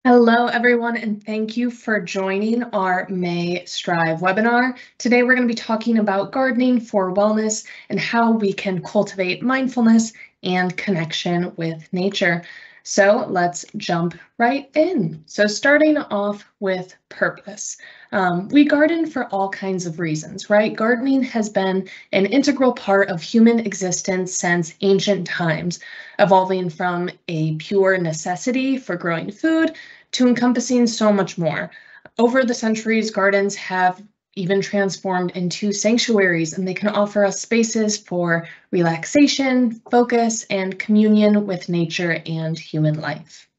Hello, everyone, and thank you for joining our May Strive webinar. Today, we're going to be talking about gardening for wellness and how we can cultivate mindfulness and connection with nature. So let's jump right in. So starting off with purpose. We garden for all kinds of reasons, right? Gardening has been an integral part of human existence since ancient times, evolving from a pure necessity for growing food to encompassing so much more. Over the centuries, gardens have even transformed into sanctuaries, and they can offer us spaces for relaxation, focus, and communion with nature and human life.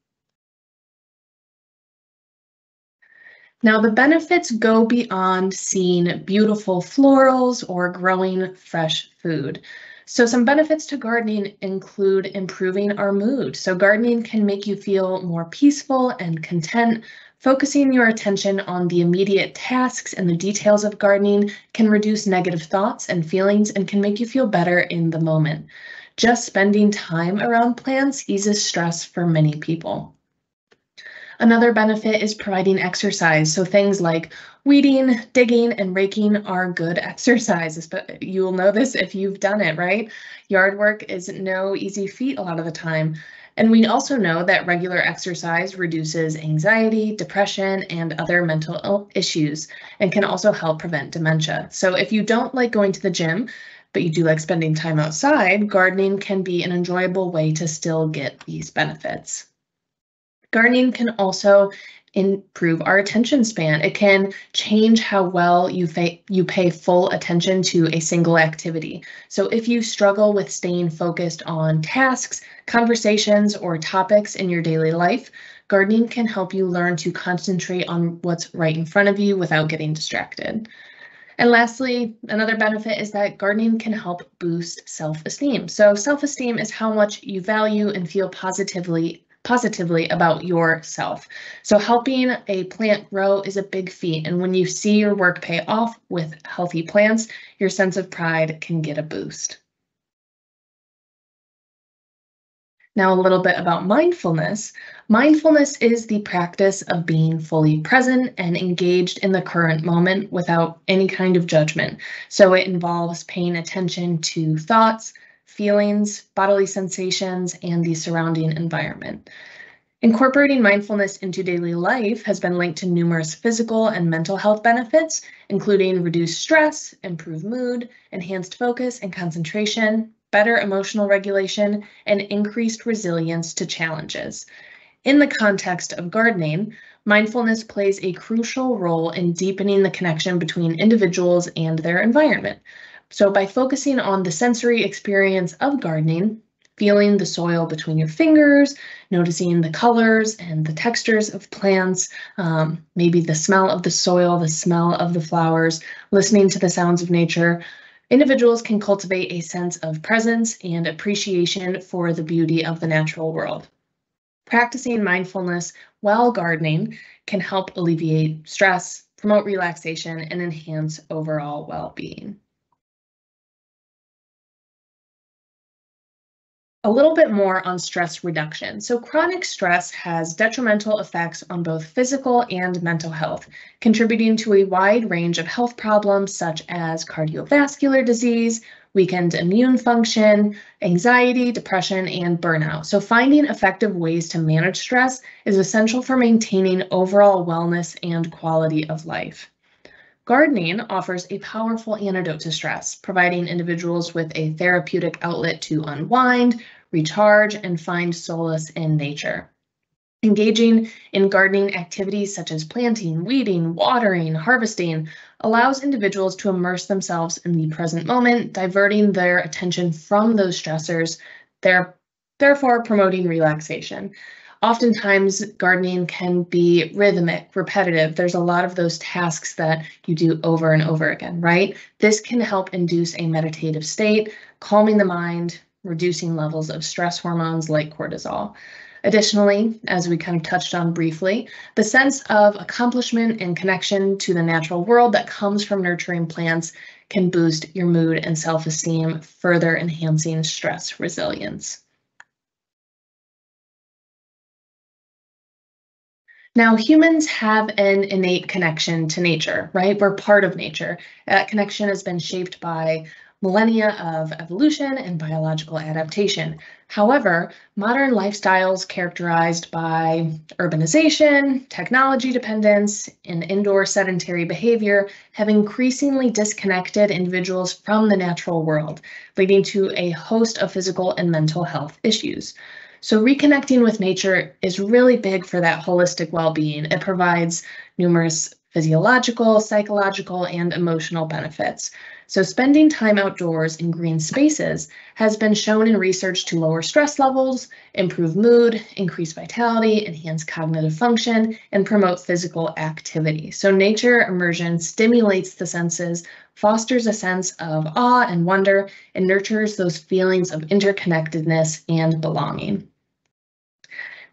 Now, the benefits go beyond seeing beautiful florals or growing fresh food. So some benefits to gardening include improving our mood. So gardening can make you feel more peaceful and content. Focusing your attention on the immediate tasks and the details of gardening can reduce negative thoughts and feelings and can make you feel better in the moment. Just spending time around plants eases stress for many people. Another benefit is providing exercise. So things like weeding, digging, and raking are good exercises, but you'll know this if you've done it, right? Yard work is no easy feat a lot of the time. And we also know that regular exercise reduces anxiety, depression, and other mental issues, and can also help prevent dementia. So if you don't like going to the gym, but you do like spending time outside, gardening can be an enjoyable way to still get these benefits. Gardening can also improve our attention span. It can change how well you pay full attention to a single activity. So if you struggle with staying focused on tasks, conversations, or topics in your daily life, gardening can help you learn to concentrate on what's right in front of you without getting distracted. And lastly, another benefit is that gardening can help boost self-esteem. So self-esteem is how much you value and feel positively about yourself. So helping a plant grow is a big feat. And when you see your work pay off with healthy plants, your sense of pride can get a boost. Now, a little bit about mindfulness. Mindfulness is the practice of being fully present and engaged in the current moment without any kind of judgment. So it involves paying attention to thoughts, feelings, bodily sensations, and the surrounding environment. Incorporating mindfulness into daily life has been linked to numerous physical and mental health benefits, including reduced stress, improved mood, enhanced focus and concentration, better emotional regulation, and increased resilience to challenges. In the context of gardening, mindfulness plays a crucial role in deepening the connection between individuals and their environment. So by focusing on the sensory experience of gardening, feeling the soil between your fingers, noticing the colors and the textures of plants, maybe the smell of the soil, the smell of the flowers, listening to the sounds of nature, individuals can cultivate a sense of presence and appreciation for the beauty of the natural world. Practicing mindfulness while gardening can help alleviate stress, promote relaxation, and enhance overall well-being. A little bit more on stress reduction. So chronic stress has detrimental effects on both physical and mental health, contributing to a wide range of health problems such as cardiovascular disease, weakened immune function, anxiety, depression, and burnout. So finding effective ways to manage stress is essential for maintaining overall wellness and quality of life. Gardening offers a powerful antidote to stress, providing individuals with a therapeutic outlet to unwind, recharge, and find solace in nature. Engaging in gardening activities such as planting, weeding, watering, harvesting allows individuals to immerse themselves in the present moment, diverting their attention from those stressors, therefore promoting relaxation. Oftentimes, gardening can be rhythmic, repetitive. There's a lot of those tasks that you do over and over again, right? This can help induce a meditative state, calming the mind, reducing levels of stress hormones like cortisol. Additionally, as we kind of touched on briefly, the sense of accomplishment and connection to the natural world that comes from nurturing plants can boost your mood and self-esteem, further enhancing stress resilience. Now, humans have an innate connection to nature, right? We're part of nature. That connection has been shaped by millennia of evolution and biological adaptation. However, modern lifestyles characterized by urbanization, technology dependence, and indoor sedentary behavior have increasingly disconnected individuals from the natural world, leading to a host of physical and mental health issues. So reconnecting with nature is really big for that holistic well-being. It provides numerous physiological, psychological, and emotional benefits. So spending time outdoors in green spaces has been shown in research to lower stress levels, improve mood, increase vitality, enhance cognitive function, and promote physical activity. So nature immersion stimulates the senses, fosters a sense of awe and wonder, and nurtures those feelings of interconnectedness and belonging.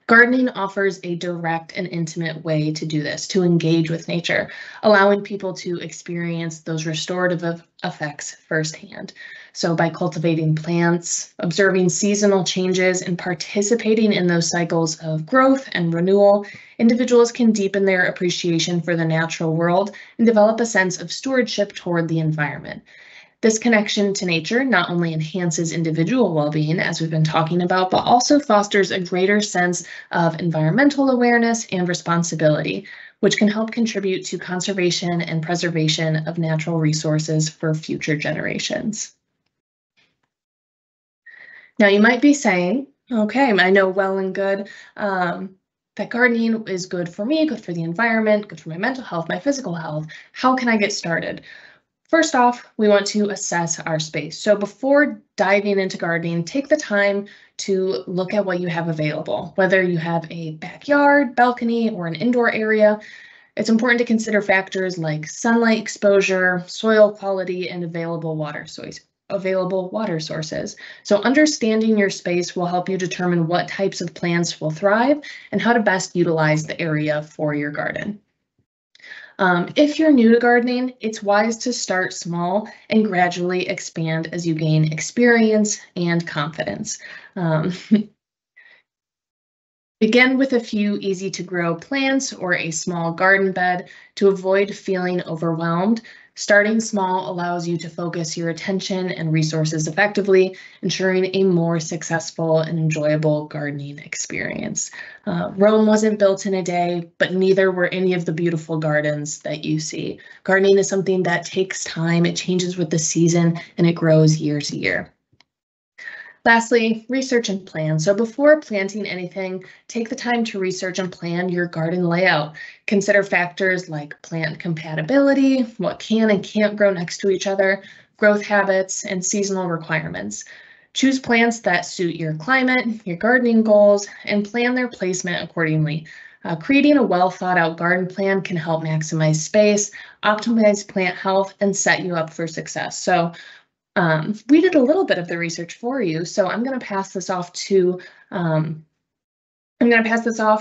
Gardening offers a direct and intimate way to do this, to engage with nature, allowing people to experience those restorative effects firsthand. So by cultivating plants, observing seasonal changes, and participating in those cycles of growth and renewal, individuals can deepen their appreciation for the natural world and develop a sense of stewardship toward the environment. This connection to nature not only enhances individual well-being, as we've been talking about, but also fosters a greater sense of environmental awareness and responsibility, which can help contribute to conservation and preservation of natural resources for future generations. Now, you might be saying, okay, I know well and good that gardening is good for me, good for the environment, good for my mental health, my physical health. How can I get started? First off, we want to assess our space. So before diving into gardening, take the time to look at what you have available, whether you have a backyard, balcony, or an indoor area. It's important to consider factors like sunlight exposure, soil quality, and available water sources. So understanding your space will help you determine what types of plants will thrive and how to best utilize the area for your garden. If you're new to gardening, it's wise to start small and gradually expand as you gain experience and confidence. Um, Begin with a few easy to grow plants or a small garden bed to avoid feeling overwhelmed. Starting small allows you to focus your attention and resources effectively, ensuring a more successful and enjoyable gardening experience. Rome wasn't built in a day, but neither were any of the beautiful gardens that you see. Gardening is something that takes time, it changes with the season, and it grows year to year. Lastly, research and plan. So before planting anything, take the time to research and plan your garden layout. Consider factors like plant compatibility, what can and can't grow next to each other, growth habits, and seasonal requirements. Choose plants that suit your climate, your gardening goals, and plan their placement accordingly. Creating a well thought out garden plan can help maximize space, optimize plant health, and set you up for success. So we did a little bit of the research for you, so I'm going to pass this off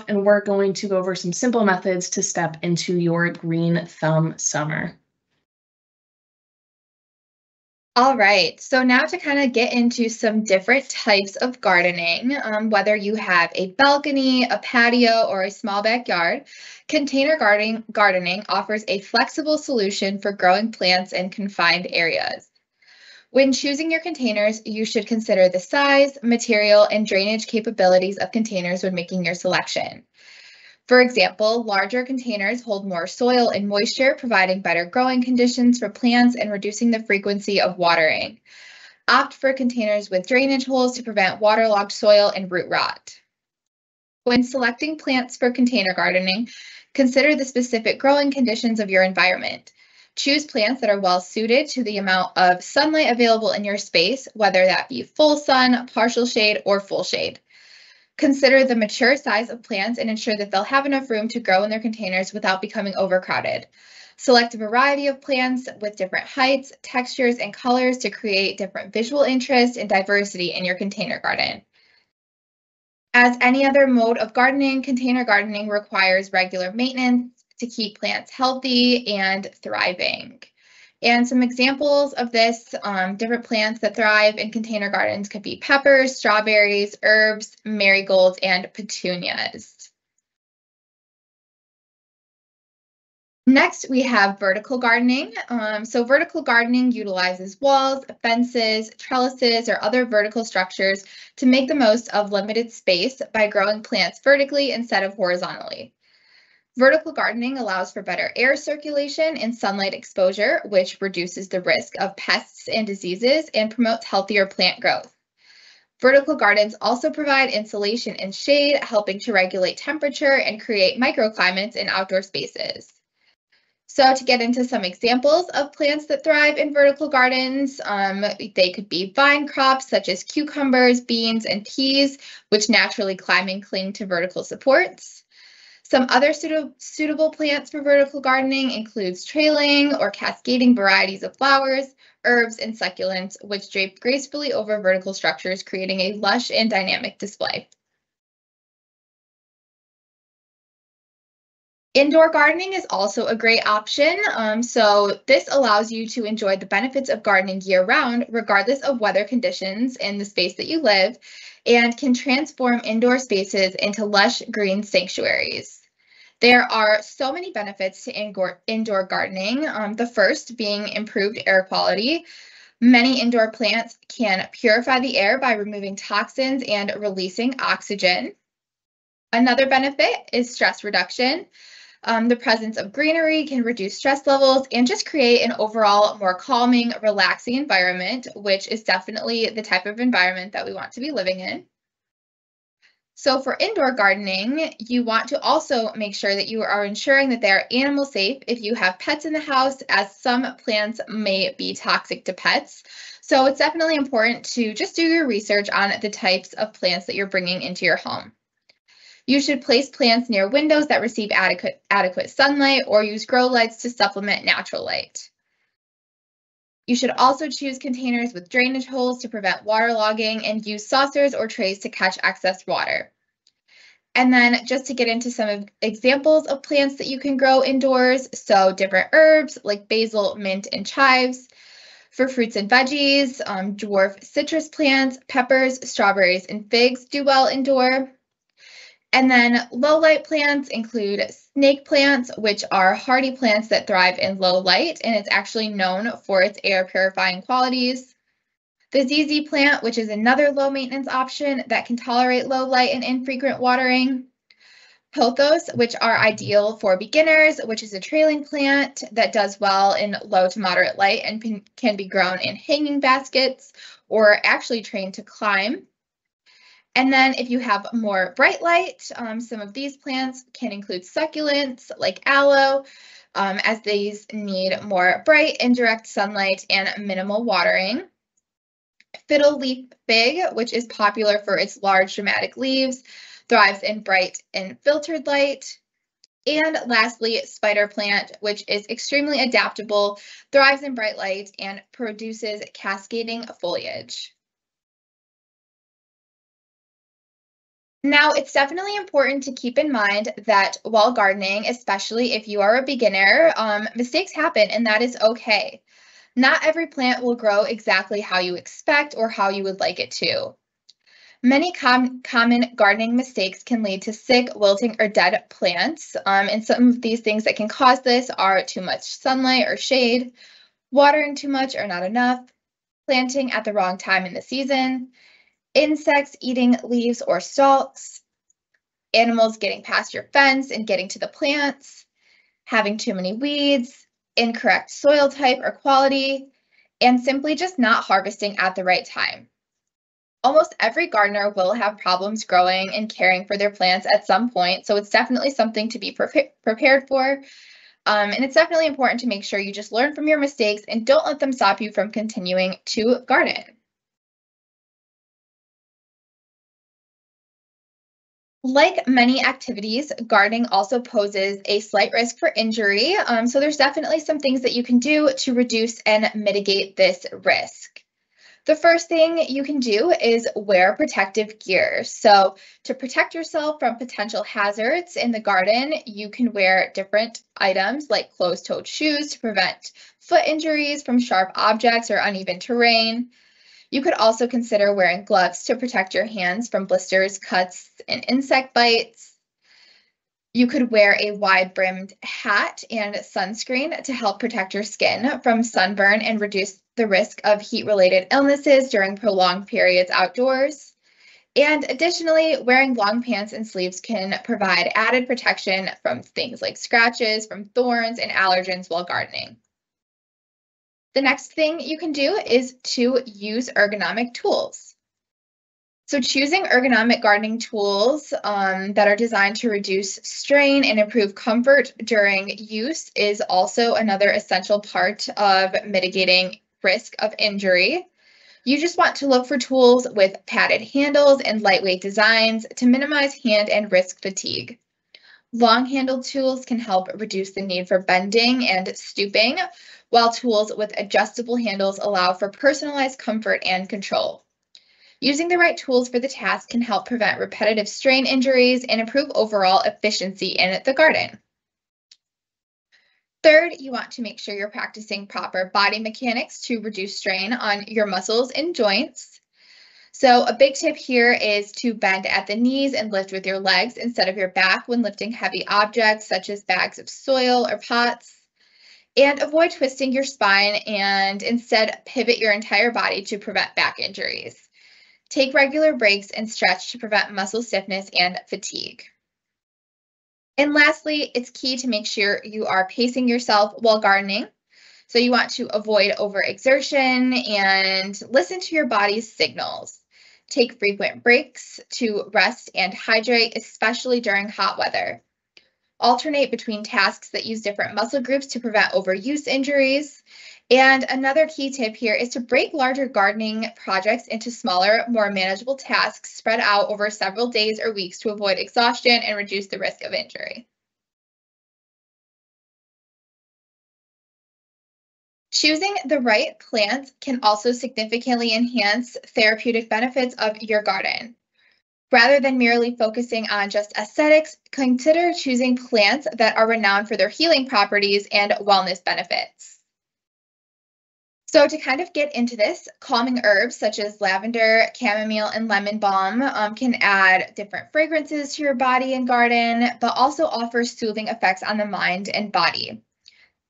and we're going to go over some simple methods to step into your green thumb summer. All right, so now to kind of get into some different types of gardening, whether you have a balcony, a patio, or a small backyard, container gardening offers a flexible solution for growing plants in confined areas. When choosing your containers, you should consider the size, material, and drainage capabilities of containers when making your selection. For example, larger containers hold more soil and moisture, providing better growing conditions for plants and reducing the frequency of watering. Opt for containers with drainage holes to prevent waterlogged soil and root rot. When selecting plants for container gardening, consider the specific growing conditions of your environment. Choose plants that are well suited to the amount of sunlight available in your space, whether that be full sun, partial shade, or full shade. Consider the mature size of plants and ensure that they'll have enough room to grow in their containers without becoming overcrowded. Select a variety of plants with different heights, textures, and colors to create different visual interest and diversity in your container garden. As any other mode of gardening, container gardening requires regular maintenance to keep plants healthy and thriving. And some examples of this, different plants that thrive in container gardens could be peppers, strawberries, herbs, marigolds, and petunias. Next, we have vertical gardening. So vertical gardening utilizes walls, fences, trellises, or other vertical structures to make the most of limited space by growing plants vertically instead of horizontally. Vertical gardening allows for better air circulation and sunlight exposure, which reduces the risk of pests and diseases and promotes healthier plant growth. Vertical gardens also provide insulation and shade, helping to regulate temperature and create microclimates in outdoor spaces. So to get into some examples of plants that thrive in vertical gardens, they could be vine crops such as cucumbers, beans, and peas, which naturally climb and cling to vertical supports. Some other suitable plants for vertical gardening includes trailing or cascading varieties of flowers, herbs, and succulents, which drape gracefully over vertical structures, creating a lush and dynamic display. Indoor gardening is also a great option. So this allows you to enjoy the benefits of gardening year-round, regardless of weather conditions in the space that you live, and can transform indoor spaces into lush green sanctuaries. There are so many benefits to indoor gardening. The first being improved air quality. Many indoor plants can purify the air by removing toxins and releasing oxygen. Another benefit is stress reduction. The presence of greenery can reduce stress levels and just create an overall more calming, relaxing environment, which is definitely the type of environment that we want to be living in. So for indoor gardening, you want to also make sure that you are ensuring that they are animal safe if you have pets in the house, as some plants may be toxic to pets. So it's definitely important to just do your research on the types of plants that you're bringing into your home. You should place plants near windows that receive adequate sunlight or use grow lights to supplement natural light. You should also choose containers with drainage holes to prevent waterlogging and use saucers or trays to catch excess water. And then just to get into some examples of plants that you can grow indoors, so different herbs like basil, mint, and chives. For fruits and veggies, dwarf citrus plants, peppers, strawberries, and figs do well indoor. And then low light plants include snake plants, which are hardy plants that thrive in low light, and it's actually known for its air purifying qualities. The ZZ plant, which is another low maintenance option that can tolerate low light and infrequent watering. Pothos, which are ideal for beginners, which is a trailing plant that does well in low to moderate light and can be grown in hanging baskets or actually trained to climb. And then if you have more bright light, some of these plants can include succulents like aloe, as these need more bright, indirect sunlight and minimal watering. Fiddle leaf fig, which is popular for its large dramatic leaves, thrives in bright and filtered light. And lastly, spider plant, which is extremely adaptable, thrives in bright light, and produces cascading foliage. Now, it's definitely important to keep in mind that while gardening, especially if you are a beginner, mistakes happen and that is okay. Not every plant will grow exactly how you expect or how you would like it to. Many common gardening mistakes can lead to sick, wilting, or dead plants. And some of these things that can cause this are too much sunlight or shade, watering too much or not enough, planting at the wrong time in the season, insects eating leaves or stalks, animals getting past your fence and getting to the plants, having too many weeds, incorrect soil type or quality, and simply just not harvesting at the right time. Almost every gardener will have problems growing and caring for their plants at some point, so it's definitely something to be prepared for. And it's definitely important to make sure you just learn from your mistakes and don't let them stop you from continuing to garden. Like many activities, gardening also poses a slight risk for injury. So there's definitely some things that you can do to reduce and mitigate this risk. The first thing you can do is wear protective gear. So to protect yourself from potential hazards in the garden, you can wear different items like closed-toed shoes to prevent foot injuries from sharp objects or uneven terrain. You could also consider wearing gloves to protect your hands from blisters, cuts, and insect bites. You could wear a wide-brimmed hat and sunscreen to help protect your skin from sunburn and reduce the risk of heat-related illnesses during prolonged periods outdoors. And additionally, wearing long pants and sleeves can provide added protection from things like scratches, from thorns, and allergens while gardening. The next thing you can do is to use ergonomic tools. So choosing ergonomic gardening tools that are designed to reduce strain and improve comfort during use is also another essential part of mitigating risk of injury. You just want to look for tools with padded handles and lightweight designs to minimize hand and wrist fatigue. Long-handled tools can help reduce the need for bending and stooping, while tools with adjustable handles allow for personalized comfort and control. Using the right tools for the task can help prevent repetitive strain injuries and improve overall efficiency in the garden. Third, you want to make sure you're practicing proper body mechanics to reduce strain on your muscles and joints. So a big tip here is to bend at the knees and lift with your legs instead of your back when lifting heavy objects such as bags of soil or pots. And avoid twisting your spine and instead pivot your entire body to prevent back injuries. Take regular breaks and stretch to prevent muscle stiffness and fatigue. And lastly, it's key to make sure you are pacing yourself while gardening. So you want to avoid overexertion and listen to your body's signals. Take frequent breaks to rest and hydrate, especially during hot weather. Alternate between tasks that use different muscle groups to prevent overuse injuries. And another key tip here is to break larger gardening projects into smaller, more manageable tasks spread out over several days or weeks to avoid exhaustion and reduce the risk of injury. Choosing the right plants can also significantly enhance therapeutic benefits of your garden. Rather than merely focusing on just aesthetics, consider choosing plants that are renowned for their healing properties and wellness benefits. So to kind of get into this, calming herbs such as lavender, chamomile, and lemon balm can add different fragrances to your body and garden, but also offer soothing effects on the mind and body.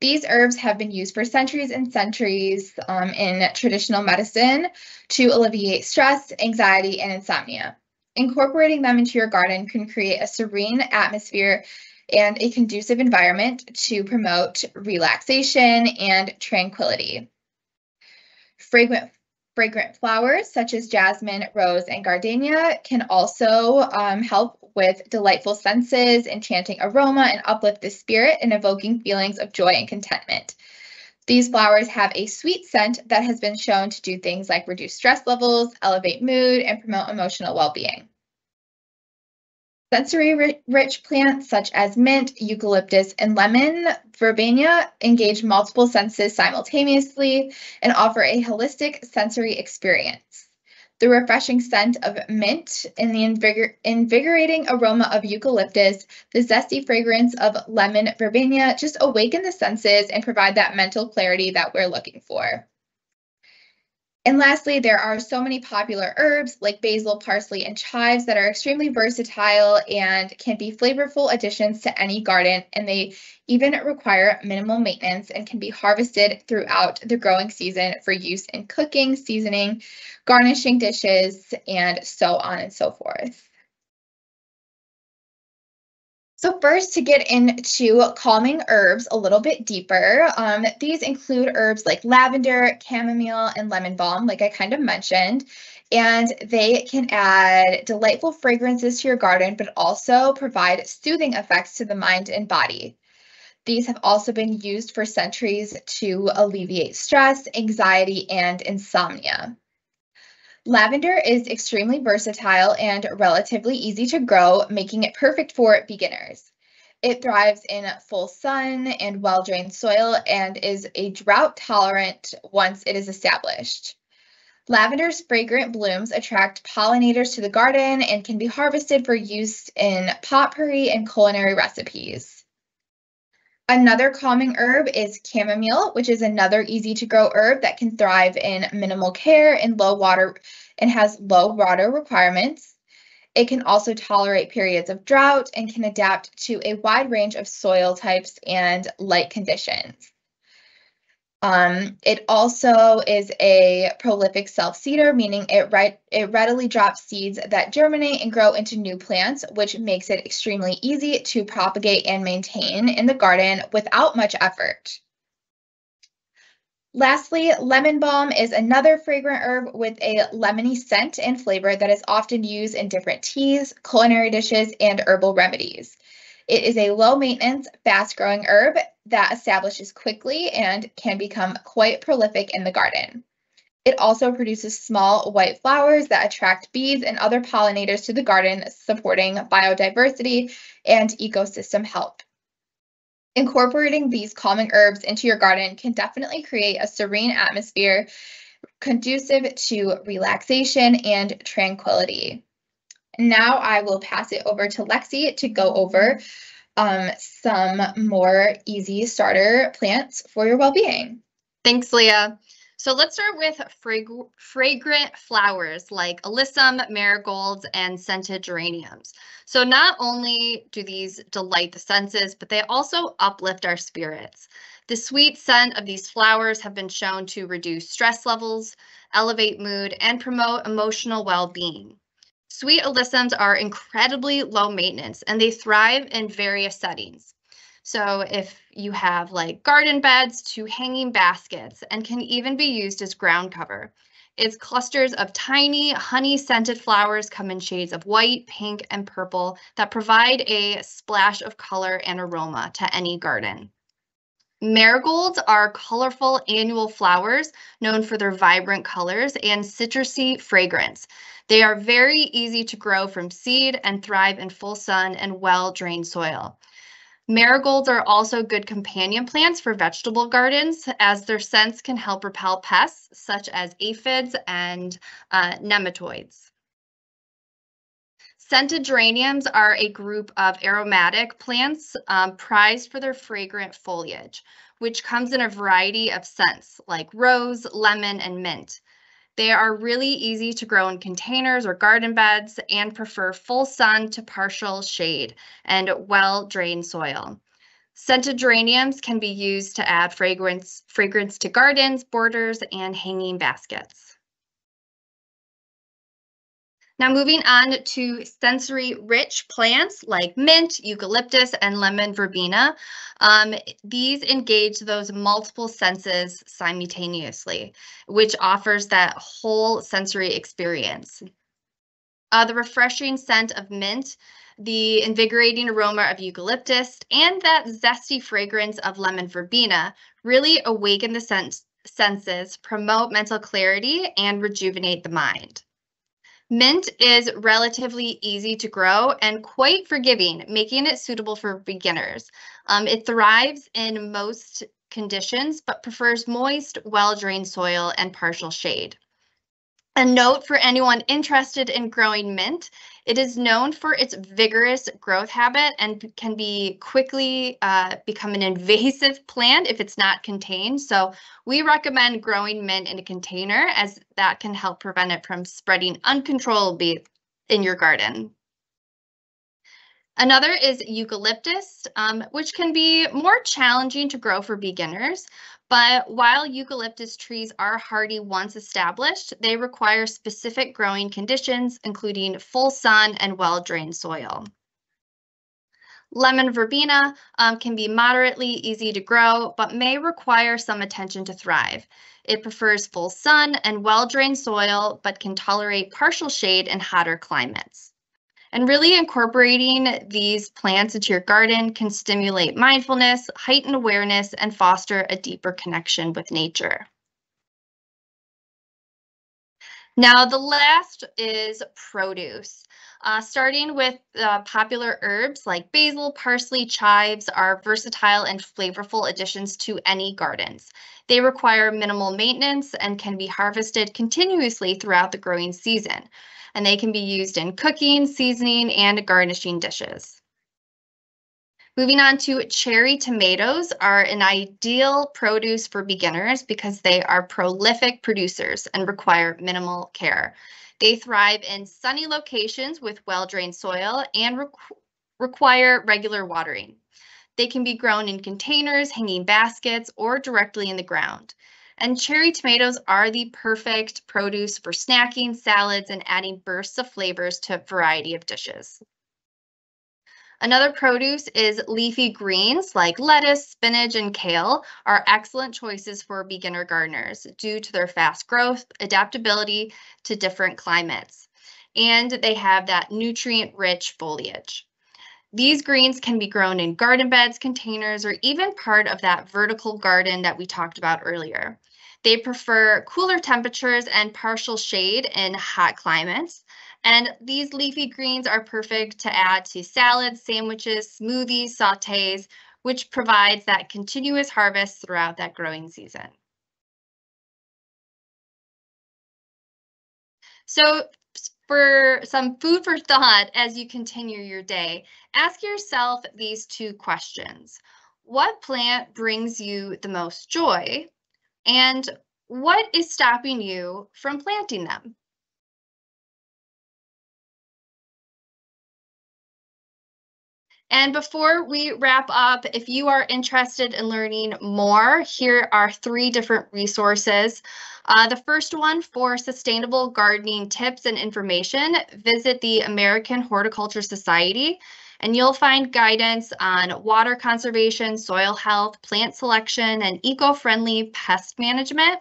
These herbs have been used for centuries and centuries in traditional medicine to alleviate stress, anxiety, and insomnia. Incorporating them into your garden can create a serene atmosphere and a conducive environment to promote relaxation and tranquility. Fragrant flowers such as jasmine, rose, and gardenia can also help with delightful senses, enchanting aroma, and uplift the spirit and evoking feelings of joy and contentment. These flowers have a sweet scent that has been shown to do things like reduce stress levels, elevate mood, and promote emotional well-being. Sensory-rich plants such as mint, eucalyptus, and lemon verbena engage multiple senses simultaneously and offer a holistic sensory experience. The refreshing scent of mint and the invigorating aroma of eucalyptus, the zesty fragrance of lemon verbena just awaken the senses and provide that mental clarity that we're looking for. And lastly, there are so many popular herbs like basil, parsley, and chives that are extremely versatile and can be flavorful additions to any garden, and they even require minimal maintenance and can be harvested throughout the growing season for use in cooking, seasoning, garnishing dishes, and so on and so forth. So first, to get into calming herbs a little bit deeper, these include herbs like lavender, chamomile, and lemon balm, like I kind of mentioned, and they can add delightful fragrances to your garden, but also provide soothing effects to the mind and body. These have also been used for centuries to alleviate stress, anxiety, and insomnia. Lavender is extremely versatile and relatively easy to grow, making it perfect for beginners. It thrives in full sun and well-drained soil and is a drought tolerant once it is established. Lavender's fragrant blooms attract pollinators to the garden and can be harvested for use in potpourri and culinary recipes. Another calming herb is chamomile, which is another easy to grow herb that can thrive in minimal care and has low water requirements. It can also tolerate periods of drought and can adapt to a wide range of soil types and light conditions. It also is a prolific self-seeder, meaning it readily drops seeds that germinate and grow into new plants, which makes it extremely easy to propagate and maintain in the garden without much effort. Lastly, lemon balm is another fragrant herb with a lemony scent and flavor that is often used in different teas, culinary dishes, and herbal remedies. It is a low-maintenance, fast-growing herb that establishes quickly and can become quite prolific in the garden. It also produces small white flowers that attract bees and other pollinators to the garden, supporting biodiversity and ecosystem health. Incorporating these calming herbs into your garden can definitely create a serene atmosphere conducive to relaxation and tranquility. Now I will pass it over to Lexi to go over some more easy starter plants for your well-being. Thanks, Leah. So let's start with fragrant flowers like alyssum, marigolds, and scented geraniums. So not only do these delight the senses, but they also uplift our spirits. The sweet scent of these flowers have been shown to reduce stress levels, elevate mood, and promote emotional well-being. Sweet alyssums are incredibly low maintenance and they thrive in various settings. So if you have like garden beds to hanging baskets and can even be used as ground cover. Its clusters of tiny honey-scented flowers come in shades of white, pink, and purple that provide a splash of color and aroma to any garden. Marigolds are colorful annual flowers known for their vibrant colors and citrusy fragrance. They are very easy to grow from seed and thrive in full sun and well-drained soil. Marigolds are also good companion plants for vegetable gardens as their scents can help repel pests such as aphids and nematodes. Scented geraniums are a group of aromatic plants prized for their fragrant foliage, which comes in a variety of scents like rose, lemon, and mint. They are really easy to grow in containers or garden beds and prefer full sun to partial shade and well-drained soil. Scented geraniums can be used to add fragrance to gardens, borders, and hanging baskets. Now moving on to sensory-rich plants like mint, eucalyptus, and lemon verbena. These engage those multiple senses simultaneously, which offers that whole sensory experience. The refreshing scent of mint, the invigorating aroma of eucalyptus, and that zesty fragrance of lemon verbena really awaken the senses, promote mental clarity, and rejuvenate the mind. Mint is relatively easy to grow and quite forgiving, making it suitable for beginners. It thrives in most conditions, but prefers moist, well-drained soil and partial shade. A note for anyone interested in growing mint, it is known for its vigorous growth habit and can be quickly become an invasive plant if it's not contained. So we recommend growing mint in a container as that can help prevent it from spreading uncontrollably in your garden. Another is eucalyptus, which can be more challenging to grow for beginners. But while eucalyptus trees are hardy once established, they require specific growing conditions, including full sun and well-drained soil. Lemon verbena can be moderately easy to grow, but may require some attention to thrive. It prefers full sun and well-drained soil, but can tolerate partial shade in hotter climates. And really incorporating these plants into your garden can stimulate mindfulness, heighten awareness, and foster a deeper connection with nature. Now, the last is produce. Starting with popular herbs like basil, parsley, chives are versatile and flavorful additions to any gardens. They require minimal maintenance and can be harvested continuously throughout the growing season. And they can be used in cooking, seasoning, and garnishing dishes. Moving on to cherry tomatoes are an ideal produce for beginners because they are prolific producers and require minimal care. They thrive in sunny locations with well-drained soil and require regular watering. They can be grown in containers, hanging baskets, or directly in the ground. And cherry tomatoes are the perfect produce for snacking, salads, and adding bursts of flavors to a variety of dishes. Another produce is leafy greens like lettuce, spinach, and kale are excellent choices for beginner gardeners due to their fast growth, adaptability to different climates, and they have that nutrient-rich foliage. These greens can be grown in garden beds, containers, or even part of that vertical garden that we talked about earlier. They prefer cooler temperatures and partial shade in hot climates. And these leafy greens are perfect to add to salads, sandwiches, smoothies, sautés, which provides that continuous harvest throughout that growing season. So for some food for thought as you continue your day, ask yourself these two questions. What plant brings you the most joy? And what is stopping you from planting them? And before we wrap up, if you are interested in learning more, here are 3 different resources. The first one for sustainable gardening tips and information, visit the American Horticulture Society, and you'll find guidance on water conservation, soil health, plant selection, and eco-friendly pest management.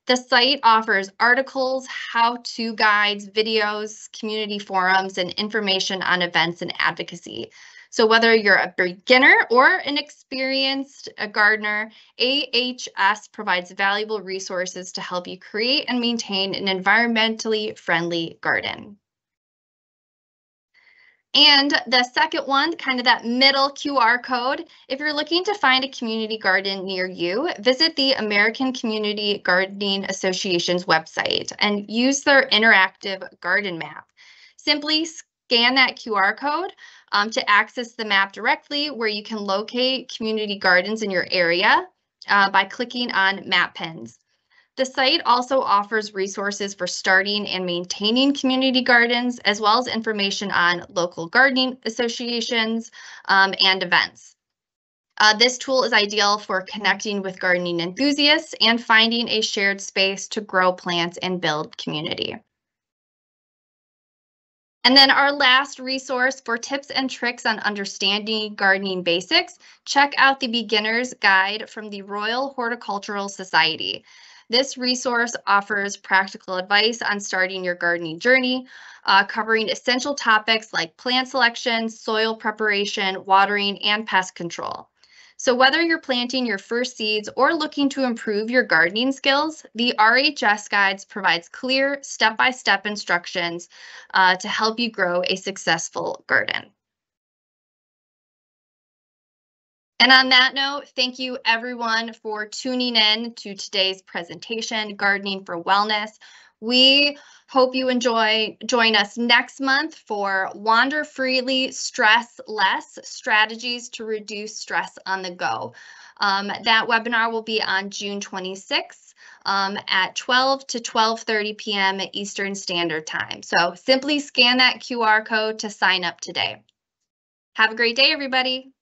The site offers articles, how-to guides, videos, community forums, and information on events and advocacy. So whether you're a beginner or an experienced gardener, AHS provides valuable resources to help you create and maintain an environmentally friendly garden. And the second one, kind of that middle QR code, if you're looking to find a community garden near you, visit the American Community Gardening Association's website and use their interactive garden map. Simply scan that QR code to access the map directly, where you can locate community gardens in your area by clicking on map pins. The site also offers resources for starting and maintaining community gardens, as well as information on local gardening associations and events. This tool is ideal for connecting with gardening enthusiasts and finding a shared space to grow plants and build community. And then our last resource for tips and tricks on understanding gardening basics, check out the Beginner's Guide from the Royal Horticultural Society. This resource offers practical advice on starting your gardening journey, covering essential topics like plant selection, soil preparation, watering, and pest control. So whether you're planting your first seeds or looking to improve your gardening skills, the RHS Guides provides clear step-by-step instructions to help you grow a successful garden. And on that note, thank you everyone for tuning in to today's presentation, Gardening for Wellness. We hope you join us next month for Wander Freely, Stress Less, Strategies to Reduce Stress on the Go. That webinar will be on June 26th at 12 to 12:30 p.m. Eastern Standard Time. So simply scan that QR code to sign up today. Have a great day, everybody.